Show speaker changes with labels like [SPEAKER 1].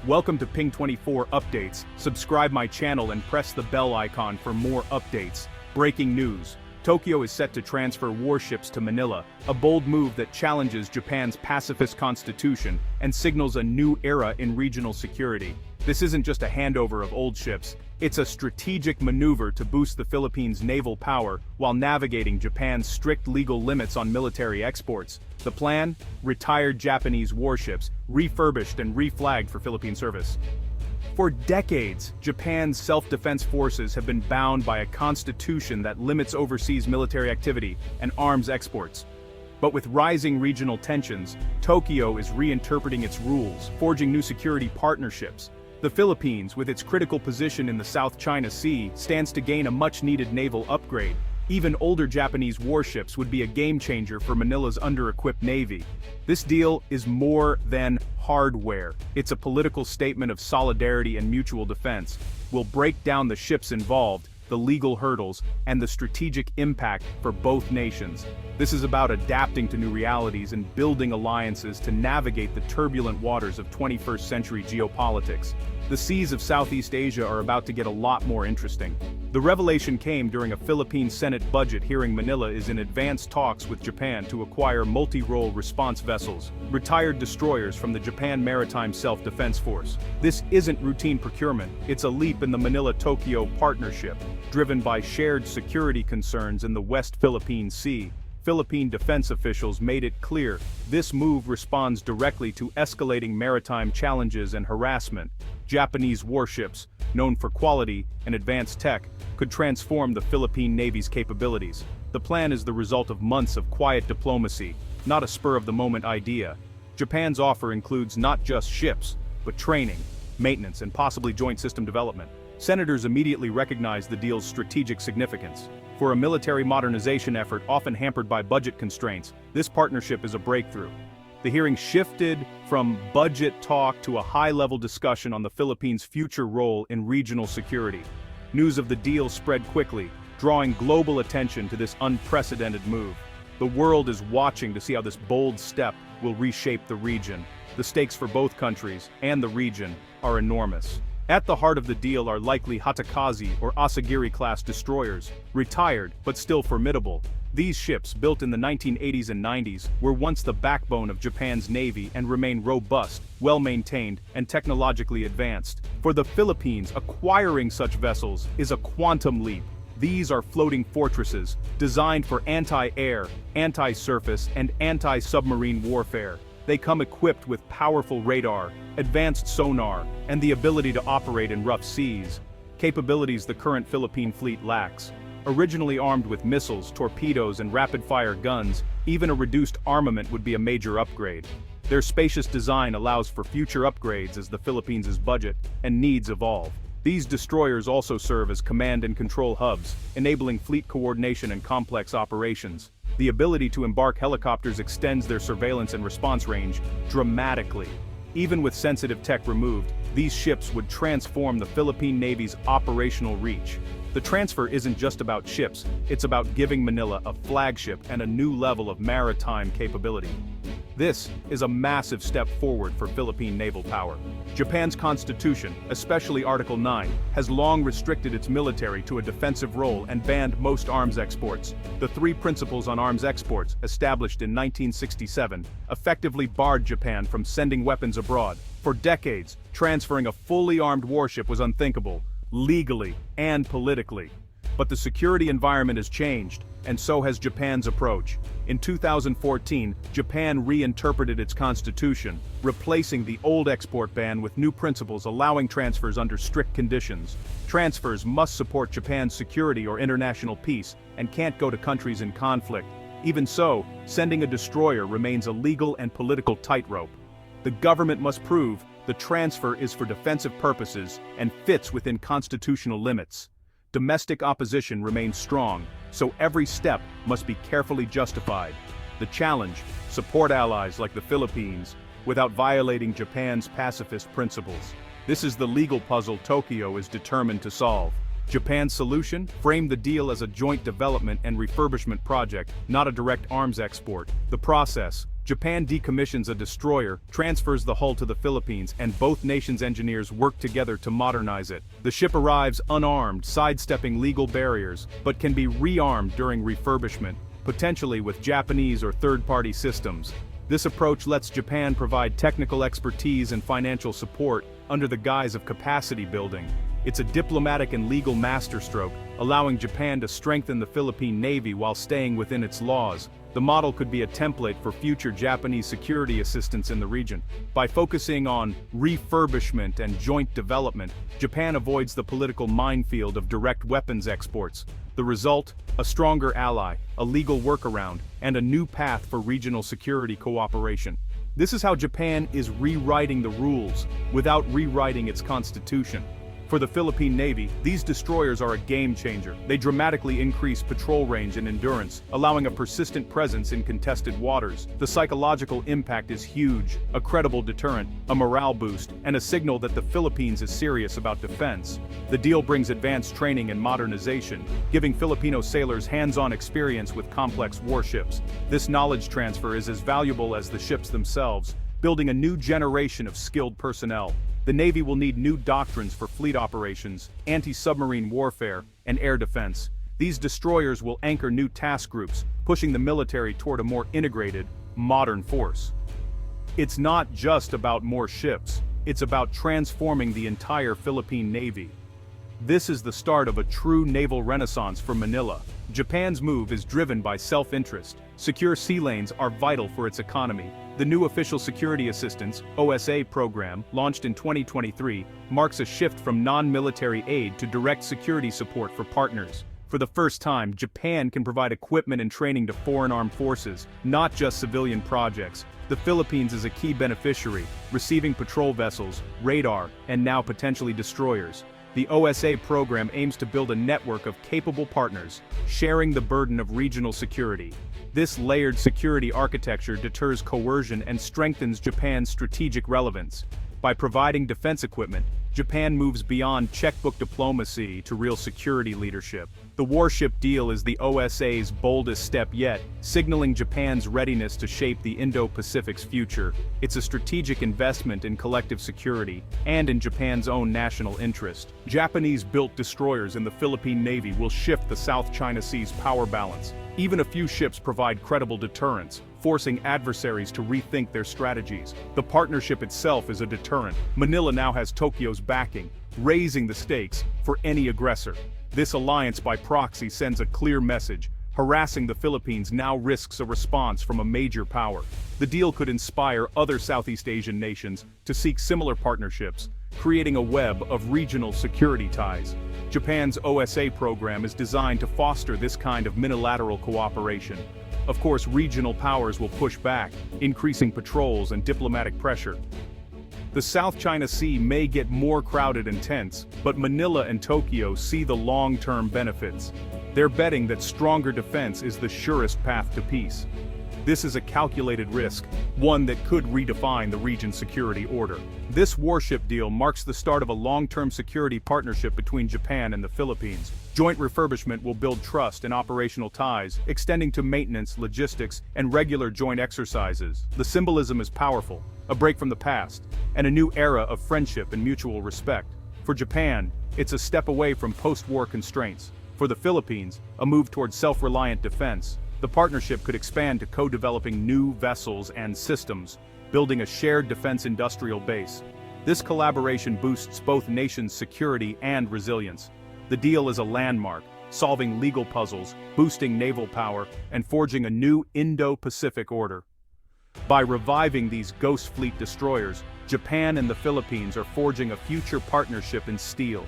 [SPEAKER 1] Welcome to Ping 24 Updates. Subscribe my channel and press the bell icon for more updates. Breaking news. Tokyo is set to transfer warships to Manila, a bold move that challenges Japan's pacifist constitution and signals a new era in regional security. This isn't just a handover of old ships, it's a strategic maneuver to boost the Philippines' naval power while navigating Japan's strict legal limits on military exports. The plan? Retired Japanese warships, refurbished and reflagged for Philippine service. For decades, Japan's self-defense forces have been bound by a constitution that limits overseas military activity and arms exports. But with rising regional tensions, Tokyo is reinterpreting its rules, forging new security partnerships. The Philippines, with its critical position in the South China Sea, stands to gain a much-needed naval upgrade. Even older Japanese warships would be a game-changer for Manila's under-equipped navy. This deal is more than hardware. It's a political statement of solidarity and mutual defense. We'll break down the ships involved, the legal hurdles, and the strategic impact for both nations. This is about adapting to new realities and building alliances to navigate the turbulent waters of 21st century geopolitics. The seas of Southeast Asia are about to get a lot more interesting. The revelation came during a Philippine Senate budget hearing. Manila is in advanced talks with Japan to acquire multi-role response vessels, retired destroyers from the Japan Maritime Self-Defense Force. This isn't routine procurement, it's a leap in the Manila-Tokyo partnership, driven by shared security concerns in the West Philippine Sea. Philippine defense officials made it clear this move responds directly to escalating maritime challenges and harassment. Japanese warships, known for quality and advanced tech, could transform the Philippine Navy's capabilities. The plan is the result of months of quiet diplomacy, not a spur-of-the-moment idea. Japan's offer includes not just ships, but training, maintenance, and possibly joint system development. Senators immediately recognized the deal's strategic significance. For a military modernization effort often hampered by budget constraints, this partnership is a breakthrough. The hearing shifted from budget talk to a high-level discussion on the Philippines' future role in regional security. News of the deal spread quickly, drawing global attention to this unprecedented move. The world is watching to see how this bold step will reshape the region. The stakes for both countries and the region are enormous. At the heart of the deal are likely Hatakazi or Asagiri-class destroyers, retired but still formidable. These ships, built in the 1980s and 90s, were once the backbone of Japan's navy and remain robust, well-maintained, and technologically advanced. For the Philippines, acquiring such vessels is a quantum leap. These are floating fortresses, designed for anti-air, anti-surface, and anti-submarine warfare. They come equipped with powerful radar, advanced sonar, and the ability to operate in rough seas, capabilities the current Philippine fleet lacks. Originally armed with missiles, torpedoes, and rapid-fire guns, even a reduced armament would be a major upgrade. Their spacious design allows for future upgrades as the Philippines' budget and needs evolve. These destroyers also serve as command and control hubs, enabling fleet coordination and complex operations. The ability to embark helicopters extends their surveillance and response range dramatically. Even with sensitive tech removed, these ships would transform the Philippine Navy's operational reach. The transfer isn't just about ships, it's about giving Manila a flagship and a new level of maritime capability. This is a massive step forward for Philippine naval power. Japan's constitution, especially Article 9, has long restricted its military to a defensive role and banned most arms exports. The three principles on arms exports, established in 1967, effectively barred Japan from sending weapons abroad. For decades, transferring a fully armed warship was unthinkable, legally and politically. But the security environment has changed, and so has Japan's approach. In 2014, Japan reinterpreted its constitution, replacing the old export ban with new principles allowing transfers under strict conditions. Transfers must support Japan's security or international peace, and can't go to countries in conflict. Even so, sending a destroyer remains a legal and political tightrope. The government must prove the transfer is for defensive purposes and fits within constitutional limits. Domestic opposition remains strong, so every step must be carefully justified. The challenge: support allies like the Philippines, without violating Japan's pacifist principles. This is the legal puzzle Tokyo is determined to solve. Japan's solution? Frame the deal as a joint development and refurbishment project, not a direct arms export. The process: Japan decommissions a destroyer, transfers the hull to the Philippines, and both nations' engineers work together to modernize it. The ship arrives unarmed, sidestepping legal barriers, but can be rearmed during refurbishment, potentially with Japanese or third-party systems. This approach lets Japan provide technical expertise and financial support under the guise of capacity building. It's a diplomatic and legal masterstroke, allowing Japan to strengthen the Philippine Navy while staying within its laws. The model could be a template for future Japanese security assistance in the region. By focusing on refurbishment and joint development, Japan avoids the political minefield of direct weapons exports. The result? A stronger ally, a legal workaround, and a new path for regional security cooperation. This is how Japan is rewriting the rules, without rewriting its constitution. For the Philippine Navy, these destroyers are a game changer. They dramatically increase patrol range and endurance, allowing a persistent presence in contested waters. The psychological impact is huge, a credible deterrent, a morale boost, and a signal that the Philippines is serious about defense. The deal brings advanced training and modernization, giving Filipino sailors hands-on experience with complex warships. This knowledge transfer is as valuable as the ships themselves, building a new generation of skilled personnel. The Navy will need new doctrines for fleet operations, anti-submarine warfare, and air defense. These destroyers will anchor new task groups, pushing the military toward a more integrated, modern force. It's not just about more ships, it's about transforming the entire Philippine Navy. This is the start of a true naval renaissance for Manila. Japan's move is driven by self-interest. Secure sea lanes are vital for its economy. The new Official Security Assistance (OSA) program, launched in 2023, marks a shift from non-military aid to direct security support for partners. For the first time, Japan can provide equipment and training to foreign armed forces, not just civilian projects. The Philippines is a key beneficiary, receiving patrol vessels, radar, and now potentially destroyers. The OSA program aims to build a network of capable partners, sharing the burden of regional security. This layered security architecture deters coercion and strengthens Japan's strategic relevance. By providing defense equipment, Japan moves beyond checkbook diplomacy to real security leadership. The warship deal is the OSA's boldest step yet, signaling Japan's readiness to shape the Indo-Pacific's future. It's a strategic investment in collective security, and in Japan's own national interest. Japanese-built destroyers in the Philippine Navy will shift the South China Sea's power balance. Even a few ships provide credible deterrence, forcing adversaries to rethink their strategies. The partnership itself is a deterrent. Manila now has Tokyo's backing, raising the stakes for any aggressor. This alliance by proxy sends a clear message. Harassing the Philippines now risks a response from a major power. The deal could inspire other Southeast Asian nations to seek similar partnerships, creating a web of regional security ties. Japan's OSA program is designed to foster this kind of minilateral cooperation. Of course, regional powers will push back, increasing patrols and diplomatic pressure. The South China Sea may get more crowded and tense, but Manila and Tokyo see the long-term benefits. They're betting that stronger defense is the surest path to peace. This is a calculated risk, one that could redefine the region's security order. This warship deal marks the start of a long-term security partnership between Japan and the Philippines. Joint refurbishment will build trust and operational ties, extending to maintenance, logistics, and regular joint exercises. The symbolism is powerful, a break from the past, and a new era of friendship and mutual respect. For Japan, it's a step away from post-war constraints. For the Philippines, a move towards self-reliant defense. The partnership could expand to co-developing new vessels and systems, building a shared defense industrial base. This collaboration boosts both nations' security and resilience. The deal is a landmark, solving legal puzzles, boosting naval power, and forging a new Indo-Pacific order. By reviving these Ghost Fleet destroyers, Japan and the Philippines are forging a future partnership in steel,